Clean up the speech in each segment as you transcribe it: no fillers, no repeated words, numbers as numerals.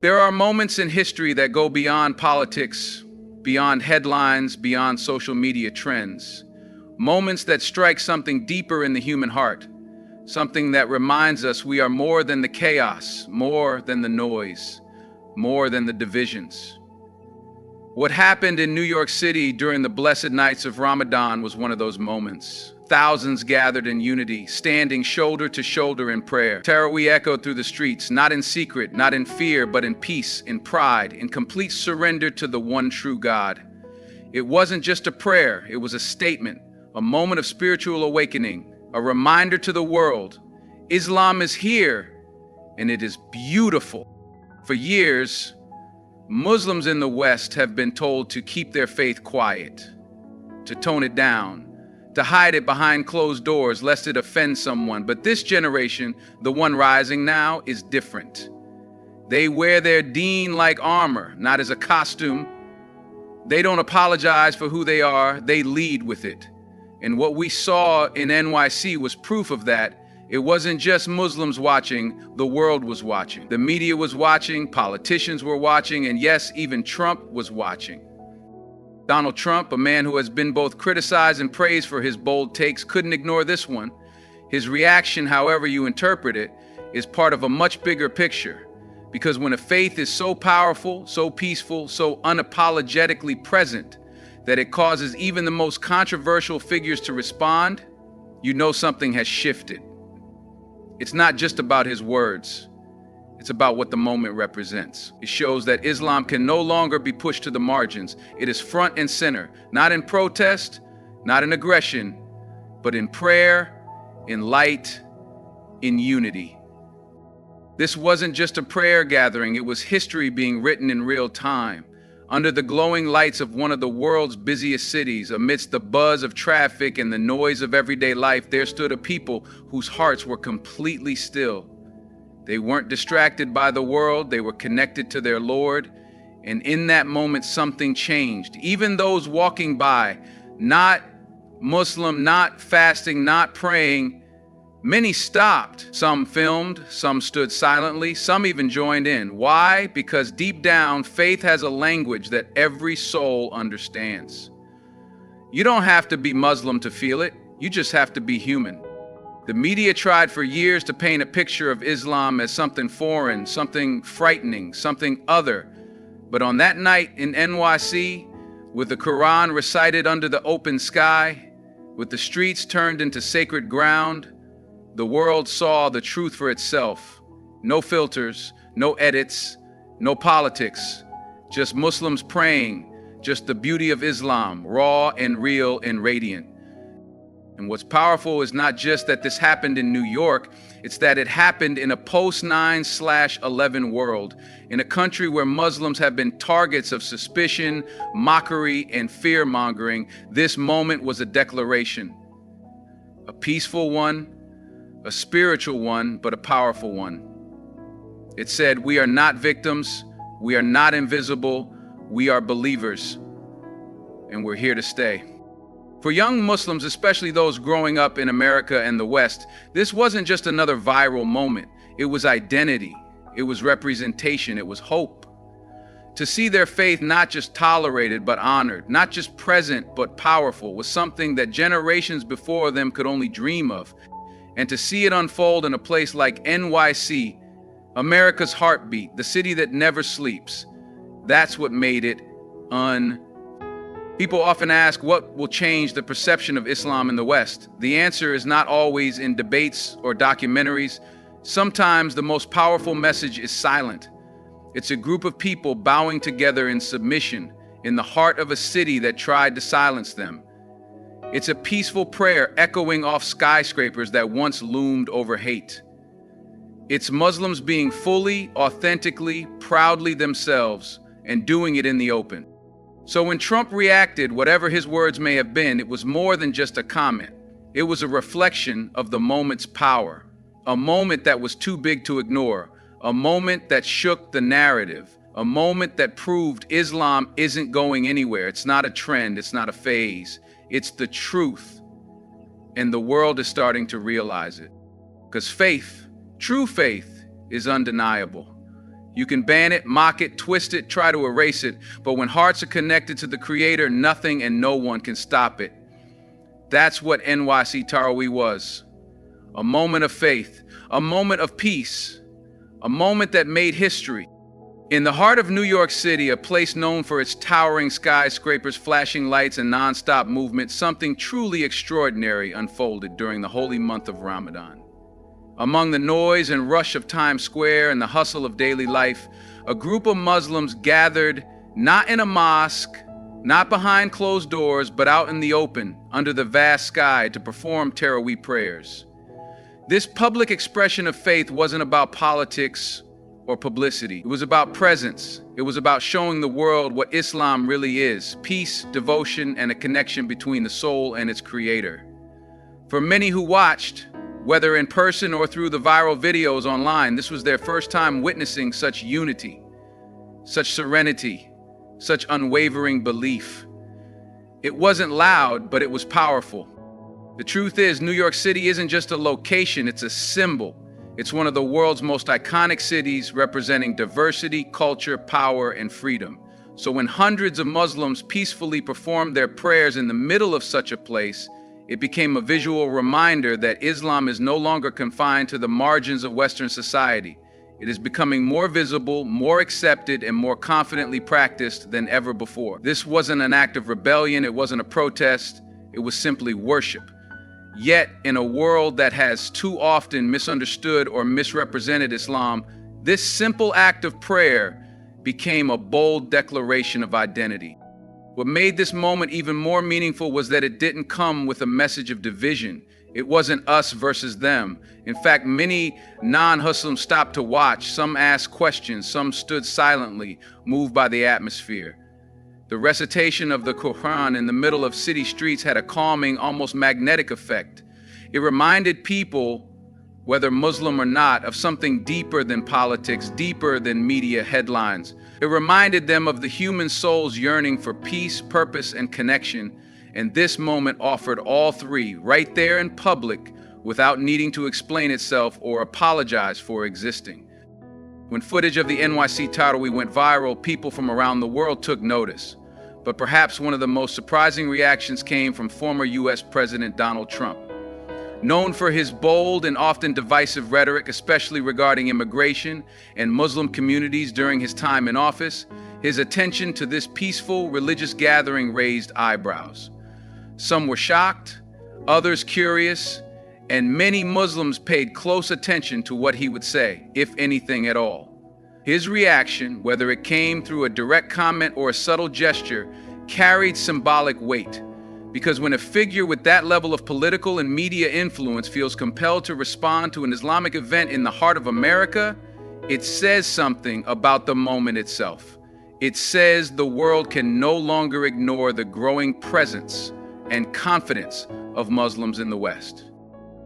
There are moments in history that go beyond politics, beyond headlines, beyond social media trends. Moments that strike something deeper in the human heart, something that reminds us we are more than the chaos, more than the noise, more than the divisions. What happened in New York City during the blessed nights of Ramadan was one of those moments. Thousands gathered in unity, standing shoulder to shoulder in prayer. Tarawih echoed through the streets, not in secret, not in fear, but in peace, in pride, in complete surrender to the one true God. It wasn't just a prayer, it was a statement, a moment of spiritual awakening, a reminder to the world. Islam is here, and it is beautiful. For years, Muslims in the West have been told to keep their faith quiet, to tone it down, to hide it behind closed doors lest it offend someone. But this generation, the one rising now, is different. They wear their deen like armor, not as a costume. They don't apologize for who they are, they lead with it. And what we saw in NYC was proof of that. It wasn't just Muslims watching, the world was watching. The media was watching, politicians were watching, and yes, even Trump was watching. Donald Trump, a man who has been both criticized and praised for his bold takes, couldn't ignore this one. His reaction, however you interpret it, is part of a much bigger picture. Because when a faith is so powerful, so peaceful, so unapologetically present, that it causes even the most controversial figures to respond, you know something has shifted. It's not just about his words. It's about what the moment represents. It shows that Islam can no longer be pushed to the margins. It is front and center, not in protest, not in aggression, but in prayer, in light, in unity. This wasn't just a prayer gathering, it was history being written in real time. Under the glowing lights of one of the world's busiest cities, amidst the buzz of traffic and the noise of everyday life, there stood a people whose hearts were completely still. They weren't distracted by the world, they were connected to their Lord. And in that moment, something changed. Even those walking by, not Muslim, not fasting, not praying, many stopped. Some filmed, some stood silently, some even joined in. Why? Because deep down, faith has a language that every soul understands. You don't have to be Muslim to feel it, you just have to be human. The media tried for years to paint a picture of Islam as something foreign, something frightening, something other. But on that night in NYC, with the Quran recited under the open sky, with the streets turned into sacred ground, the world saw the truth for itself. No filters, no edits, no politics, just Muslims praying, just the beauty of Islam, raw and real and radiant. And what's powerful is not just that this happened in New York, it's that it happened in a post-9/11 world, in a country where Muslims have been targets of suspicion, mockery, and fear-mongering. This moment was a declaration, a peaceful one, a spiritual one, but a powerful one. It said, we are not victims, we are not invisible, we are believers, and we're here to stay. For young Muslims, especially those growing up in America and the West, this wasn't just another viral moment. It was identity, it was representation, it was hope. To see their faith not just tolerated but honored, not just present but powerful, was something that generations before them could only dream of. And to see it unfold in a place like NYC, America's heartbeat, the city that never sleeps, that's what made it People often ask what will change the perception of Islam in the West. The answer is not always in debates or documentaries. Sometimes the most powerful message is silent. It's a group of people bowing together in submission in the heart of a city that tried to silence them. It's a peaceful prayer echoing off skyscrapers that once loomed over hate. It's Muslims being fully, authentically, proudly themselves and doing it in the open. So when Trump reacted, whatever his words may have been, it was more than just a comment. It was a reflection of the moment's power, a moment that was too big to ignore, a moment that shook the narrative, a moment that proved Islam isn't going anywhere. It's not a trend, it's not a phase, it's the truth. And the world is starting to realize it. Because faith, true faith, is undeniable. You can ban it, mock it, twist it, try to erase it, but when hearts are connected to the Creator, nothing and no one can stop it. That's what NYC Tarawih was. A moment of faith, a moment of peace, a moment that made history. In the heart of New York City, a place known for its towering skyscrapers, flashing lights, and non-stop movement, something truly extraordinary unfolded during the holy month of Ramadan. Among the noise and rush of Times Square and the hustle of daily life, a group of Muslims gathered not in a mosque, not behind closed doors, but out in the open, under the vast sky to perform Tarawih prayers. This public expression of faith wasn't about politics or publicity. It was about presence. It was about showing the world what Islam really is: peace, devotion, and a connection between the soul and its creator. For many who watched, whether in person or through the viral videos online, this was their first time witnessing such unity, such serenity, such unwavering belief. It wasn't loud, but it was powerful. The truth is, New York City isn't just a location, it's a symbol. It's one of the world's most iconic cities, representing diversity, culture, power, and freedom. So when hundreds of Muslims peacefully performed their prayers in the middle of such a place, it became a visual reminder that Islam is no longer confined to the margins of Western society. It is becoming more visible, more accepted, and more confidently practiced than ever before. This wasn't an act of rebellion, it wasn't a protest, it was simply worship. Yet, in a world that has too often misunderstood or misrepresented Islam, this simple act of prayer became a bold declaration of identity. What made this moment even more meaningful was that it didn't come with a message of division. It wasn't us versus them. In fact, many non-Muslims stopped to watch. Some asked questions, some stood silently, moved by the atmosphere. The recitation of the Quran in the middle of city streets had a calming, almost magnetic effect. It reminded people, whether Muslim or not, of something deeper than politics, deeper than media headlines. It reminded them of the human soul's yearning for peace, purpose, and connection. And this moment offered all three, right there in public, without needing to explain itself or apologize for existing. When footage of the NYC Tarawih went viral, people from around the world took notice. But perhaps one of the most surprising reactions came from former U.S. President Donald Trump. Known for his bold and often divisive rhetoric, especially regarding immigration and Muslim communities during his time in office, his attention to this peaceful religious gathering raised eyebrows. Some were shocked, others curious, and many Muslims paid close attention to what he would say, if anything at all. His reaction, whether it came through a direct comment or a subtle gesture, carried symbolic weight. Because when a figure with that level of political and media influence feels compelled to respond to an Islamic event in the heart of America, it says something about the moment itself. It says the world can no longer ignore the growing presence and confidence of Muslims in the West.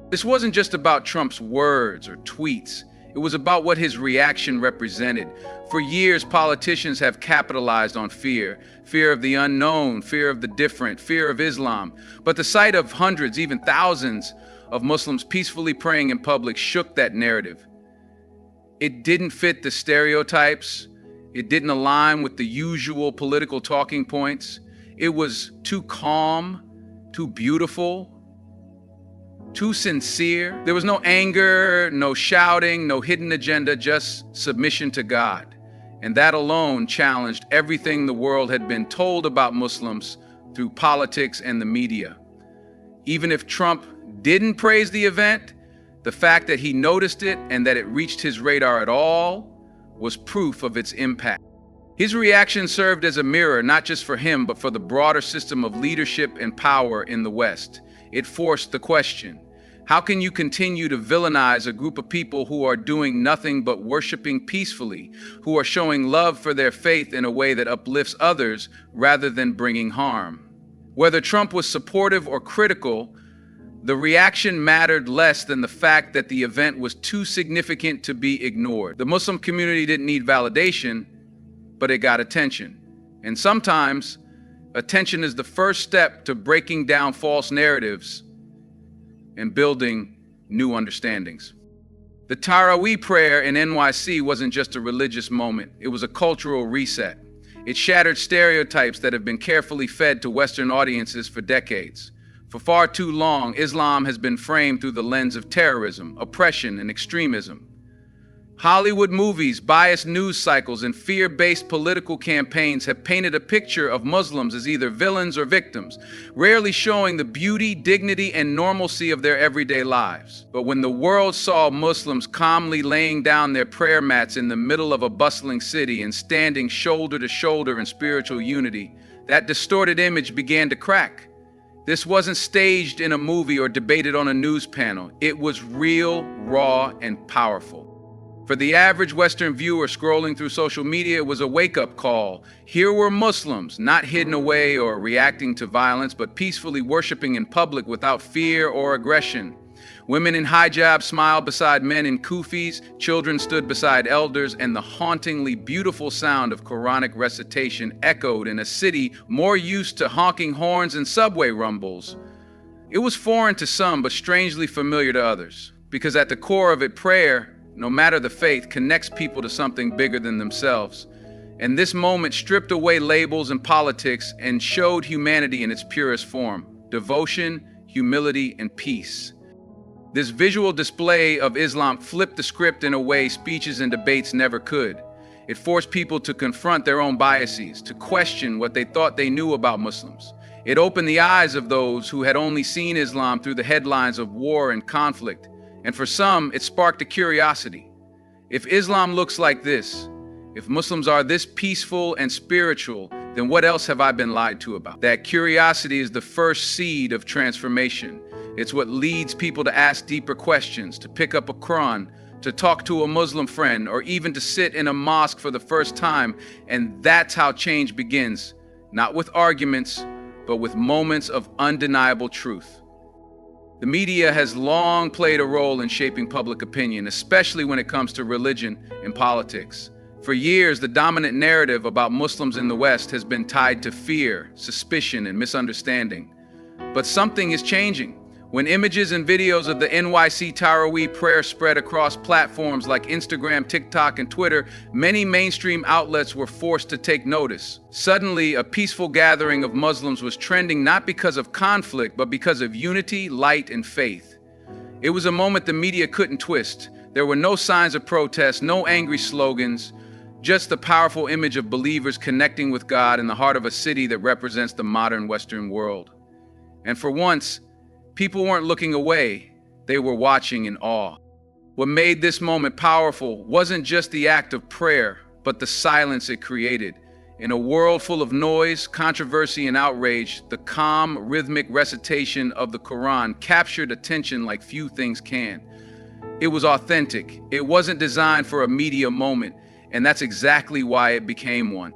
This wasn't just about Trump's words or tweets. It was about what his reaction represented. For years, politicians have capitalized on fear. Fear of the unknown, fear of the different, fear of Islam. But the sight of hundreds, even thousands, of Muslims peacefully praying in public shook that narrative. It didn't fit the stereotypes. It didn't align with the usual political talking points. It was too calm, too beautiful, too sincere. There was no anger, no shouting, no hidden agenda, just submission to God. And that alone challenged everything the world had been told about Muslims through politics and the media. Even if Trump didn't praise the event, the fact that he noticed it and that it reached his radar at all was proof of its impact. His reaction served as a mirror, not just for him, but for the broader system of leadership and power in the West. It forced the question: how can you continue to villainize a group of people who are doing nothing but worshiping peacefully, who are showing love for their faith in a way that uplifts others rather than bringing harm? Whether Trump was supportive or critical, the reaction mattered less than the fact that the event was too significant to be ignored. The Muslim community didn't need validation, but it got attention. And sometimes, attention is the first step to breaking down false narratives and building new understandings. The Tarawih prayer in NYC wasn't just a religious moment, it was a cultural reset. It shattered stereotypes that have been carefully fed to Western audiences for decades. For far too long, Islam has been framed through the lens of terrorism, oppression, and extremism. Hollywood movies, biased news cycles, and fear-based political campaigns have painted a picture of Muslims as either villains or victims, rarely showing the beauty, dignity, and normalcy of their everyday lives. But when the world saw Muslims calmly laying down their prayer mats in the middle of a bustling city and standing shoulder to shoulder in spiritual unity, that distorted image began to crack. This wasn't staged in a movie or debated on a news panel. It was real, raw, and powerful. For the average Western viewer scrolling through social media, it was a wake-up call. Here were Muslims, not hidden away or reacting to violence, but peacefully worshiping in public without fear or aggression. Women in hijab smiled beside men in kufis, children stood beside elders, and the hauntingly beautiful sound of Quranic recitation echoed in a city more used to honking horns and subway rumbles. It was foreign to some, but strangely familiar to others, because at the core of it, prayer, no matter the faith, connects people to something bigger than themselves. And this moment stripped away labels and politics and showed humanity in its purest form: devotion, humility, and peace. This visual display of Islam flipped the script in a way speeches and debates never could. It forced people to confront their own biases, to question what they thought they knew about Muslims. It opened the eyes of those who had only seen Islam through the headlines of war and conflict. And for some, it sparked a curiosity. If Islam looks like this, if Muslims are this peaceful and spiritual, then what else have I been lied to about? That curiosity is the first seed of transformation. It's what leads people to ask deeper questions, to pick up a Quran, to talk to a Muslim friend, or even to sit in a mosque for the first time. And that's how change begins, not with arguments, but with moments of undeniable truth. The media has long played a role in shaping public opinion, especially when it comes to religion and politics. For years, the dominant narrative about Muslims in the West has been tied to fear, suspicion, and misunderstanding. But something is changing. When images and videos of the NYC Tarawih prayer spread across platforms like Instagram, TikTok, and Twitter, many mainstream outlets were forced to take notice. Suddenly, a peaceful gathering of Muslims was trending not because of conflict, but because of unity, light, and faith. It was a moment the media couldn't twist. There were no signs of protest, no angry slogans, just the powerful image of believers connecting with God in the heart of a city that represents the modern Western world. And for once, people weren't looking away, they were watching in awe. What made this moment powerful wasn't just the act of prayer, but the silence it created. In a world full of noise, controversy, and outrage, the calm, rhythmic recitation of the Quran captured attention like few things can. It was authentic. It wasn't designed for a media moment, and that's exactly why it became one.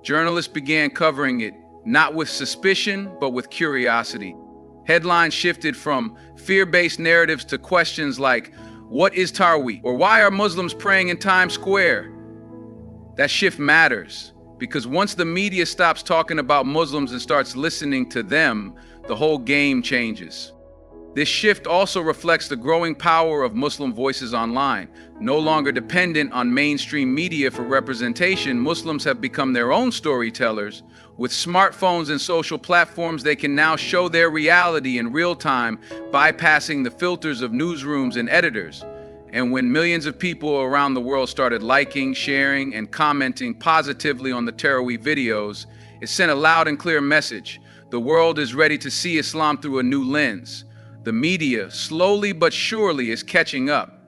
Journalists began covering it, not with suspicion, but with curiosity. Headlines shifted from fear-based narratives to questions like, what is Tarawih? Or why are Muslims praying in Times Square? That shift matters, because once the media stops talking about Muslims and starts listening to them, the whole game changes. This shift also reflects the growing power of Muslim voices online. No longer dependent on mainstream media for representation, Muslims have become their own storytellers. With smartphones and social platforms, they can now show their reality in real time, bypassing the filters of newsrooms and editors. And when millions of people around the world started liking, sharing, and commenting positively on the Tarawih videos, it sent a loud and clear message. The world is ready to see Islam through a new lens. The media, slowly but surely, is catching up.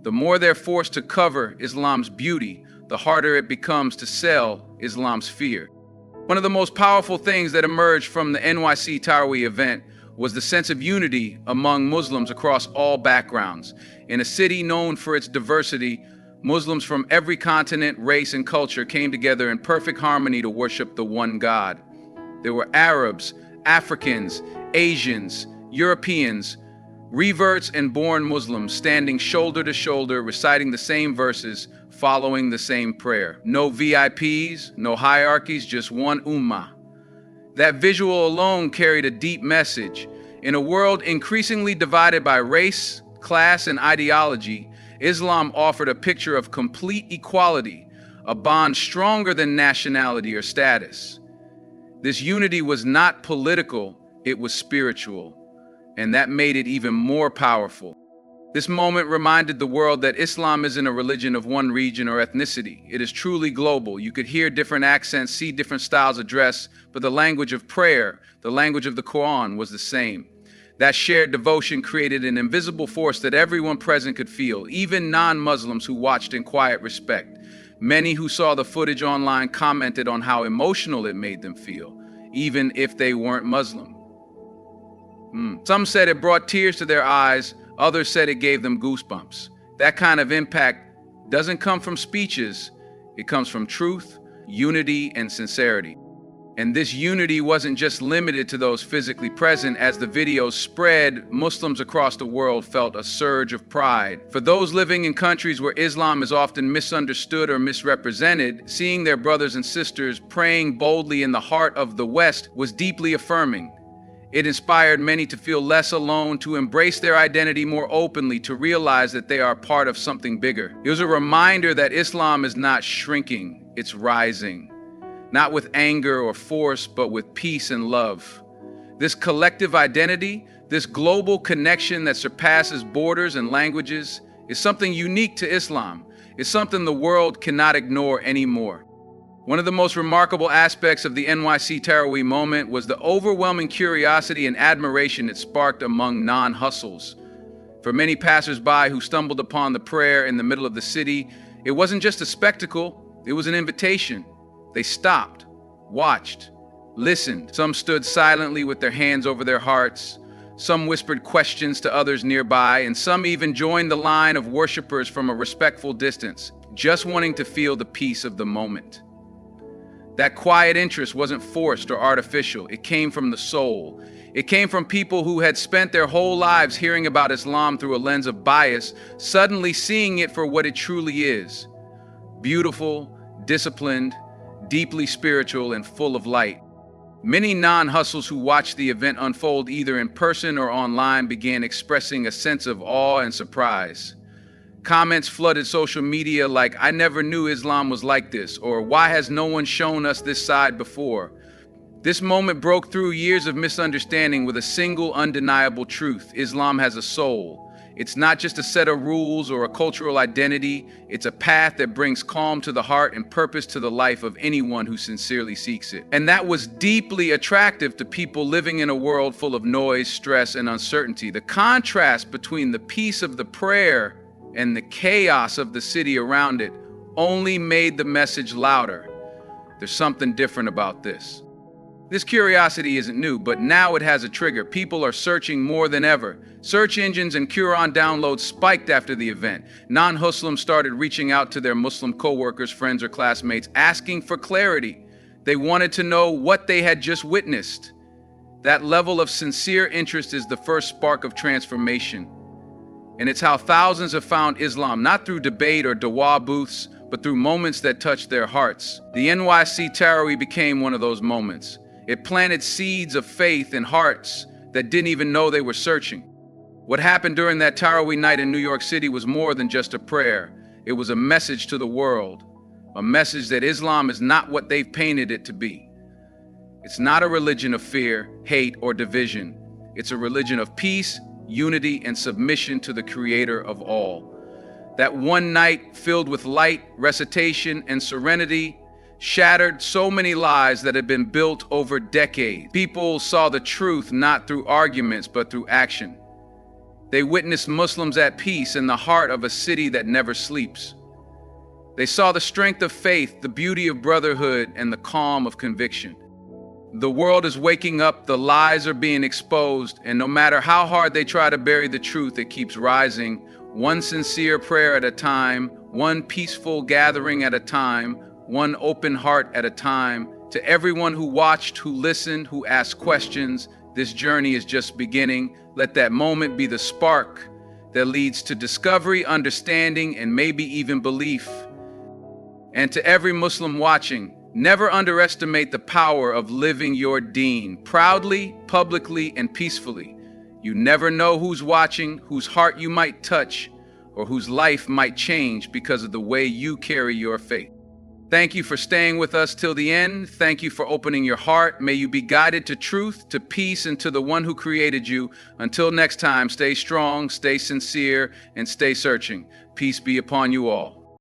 The more they're forced to cover Islam's beauty, the harder it becomes to sell Islam's fear. One of the most powerful things that emerged from the NYC Tarawih event was the sense of unity among Muslims across all backgrounds. In a city known for its diversity, Muslims from every continent, race, and culture came together in perfect harmony to worship the one God. There were Arabs, Africans, Asians, Europeans, reverts, and born Muslims standing shoulder to shoulder, reciting the same verses, following the same prayer. No VIPs, no hierarchies, just one ummah. That visual alone carried a deep message. In a world increasingly divided by race, class, and ideology, Islam offered a picture of complete equality, a bond stronger than nationality or status. This unity was not political, it was spiritual, and that made it even more powerful. This moment reminded the world that Islam isn't a religion of one region or ethnicity. It is truly global. You could hear different accents, see different styles of dress, but the language of prayer, the language of the Quran, was the same. That shared devotion created an invisible force that everyone present could feel, even non-Muslims who watched in quiet respect. Many who saw the footage online commented on how emotional it made them feel, even if they weren't Muslim. Some said it brought tears to their eyes. Others said it gave them goosebumps. That kind of impact doesn't come from speeches. It comes from truth, unity, and sincerity. And this unity wasn't just limited to those physically present. As the videos spread, Muslims across the world felt a surge of pride. For those living in countries where Islam is often misunderstood or misrepresented, seeing their brothers and sisters praying boldly in the heart of the West was deeply affirming. It inspired many to feel less alone, to embrace their identity more openly, to realize that they are part of something bigger. It was a reminder that Islam is not shrinking, it's rising. Not with anger or force, but with peace and love. This collective identity, this global connection that surpasses borders and languages, is something unique to Islam. It's something the world cannot ignore anymore. One of the most remarkable aspects of the NYC Tarawih moment was the overwhelming curiosity and admiration it sparked among non-hustles. For many passers-by who stumbled upon the prayer in the middle of the city, it wasn't just a spectacle, it was an invitation. They stopped, watched, listened. Some stood silently with their hands over their hearts. Some whispered questions to others nearby, and some even joined the line of worshipers from a respectful distance, just wanting to feel the peace of the moment. That quiet interest wasn't forced or artificial. It came from the soul. It came from people who had spent their whole lives hearing about Islam through a lens of bias, suddenly seeing it for what it truly is. Beautiful, disciplined, deeply spiritual, and full of light. Many non-hustles who watched the event unfold either in person or online began expressing a sense of awe and surprise. Comments flooded social media like, "I never knew Islam was like this," or "Why has no one shown us this side before?" This moment broke through years of misunderstanding with a single undeniable truth: Islam has a soul. It's not just a set of rules or a cultural identity. It's a path that brings calm to the heart and purpose to the life of anyone who sincerely seeks it. And that was deeply attractive to people living in a world full of noise, stress, and uncertainty. The contrast between the peace of the prayer and the chaos of the city around it only made the message louder. There's something different about this. This curiosity isn't new, but now it has a trigger. People are searching more than ever. Search engines and Quran downloads spiked after the event. Non-Muslims started reaching out to their Muslim co-workers, friends, or classmates, asking for clarity. They wanted to know what they had just witnessed. That level of sincere interest is the first spark of transformation. And it's how thousands have found Islam, not through debate or dawah booths, but through moments that touched their hearts. The NYC Tarawih became one of those moments. It planted seeds of faith in hearts that didn't even know they were searching. What happened during that Tarawih night in New York City was more than just a prayer. It was a message to the world, a message that Islam is not what they've painted it to be. It's not a religion of fear, hate, or division. It's a religion of peace, unity, and submission to the Creator of all. That one night filled with light, recitation, and serenity shattered so many lies that had been built over decades. People saw the truth not through arguments, but through action. They witnessed Muslims at peace in the heart of a city that never sleeps. They saw the strength of faith, the beauty of brotherhood, and the calm of conviction. The world is waking up, the lies are being exposed, and no matter how hard they try to bury the truth, it keeps rising, one sincere prayer at a time, one peaceful gathering at a time, one open heart at a time. To everyone who watched, who listened, who asked questions, this journey is just beginning. Let that moment be the spark that leads to discovery, understanding, and maybe even belief. And to every Muslim watching, never underestimate the power of living your deen proudly, publicly, and peacefully. You never know who's watching, whose heart you might touch, or whose life might change because of the way you carry your faith. Thank you for staying with us till the end. Thank you for opening your heart. May you be guided to truth, to peace, and to the one who created you. Until next time, stay strong, stay sincere, and stay searching. Peace be upon you all.